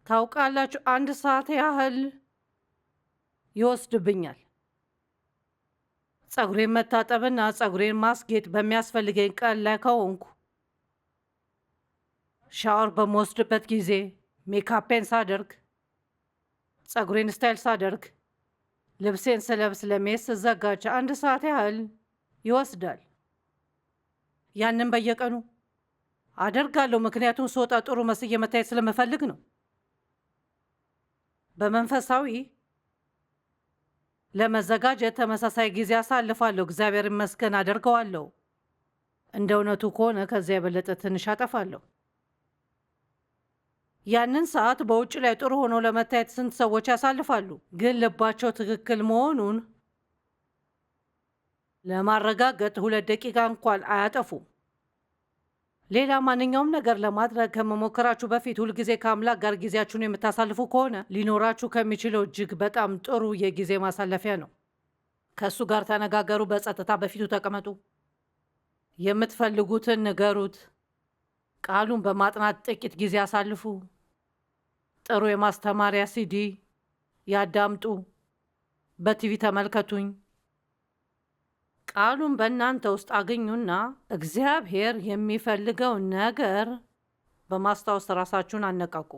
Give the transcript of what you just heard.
ታውቃላችሁ፣ 1 ሰዓት ያህል ይወስድብኛል ፀጉሬን መታጠብና ፀጉሬን ማስጌጥ በሚያስፈልገኝ ቀን ላይ ከሆንኩ። ሻወር በምወስድበት ጊዜ፣ ሜካፔን ሳደርግ፣ ፀጉሬን ስታይል ሳደርግ፣ ልብሴን ስለብስ፣ ለመሄድ ስዘጋጅ 1 ሰዓት ያህል ይወስዳል። ያንን በየቀኑ አደርጋለሁ፣ ምክንያቱም ስወጣ ጥሩ መስዬ መታየት ስለምፈልግ ነው። በመንፈሳዊ ለመዘጋጀት ተመሳሳይ ጊዜ አሳልፋለሁ። እግዚአብሔር ይመስገን አደርገዋለሁ። እንደ እውነቱ ከሆነ ከዚያ የበለጠ ትንሽ አጠፋለሁ። ያንን ሰዓት በውጭ ላይ ጥሩ ሆኖ ለመታየት ስንት ሰዎች ያሳልፋሉ፣ ግን ልባቸው ትክክል መሆኑን ለማረጋገጥ 2 ደቂቃ እንኳን አያጠፉም። ሌላ ማንኛውም ነገር ለማድረግ ከመሞከራችሁ በፊት ሁልጊዜ ከአምላክ ጋር ጊዜያችሁን የምታሳልፉ ከሆነ ሊኖራችሁ ከሚችለው እጅግ በጣም ጥሩ የጊዜ ማሳለፊያ ነው። ከእሱ ጋር ተነጋገሩ፣ በጸጥታ በፊቱ ተቀመጡ፣ የምትፈልጉትን ንገሩት፣ ቃሉን በማጥናት ጥቂት ጊዜ አሳልፉ፣ ጥሩ የማስተማሪያ ሲዲ ያዳምጡ፣ በቲቪ ተመልከቱኝ። ቃሉን በእናንተ ውስጥ አግኙና እግዚአብሔር የሚፈልገውን ነገር በማስታወስ ራሳችሁን አነቃቁ።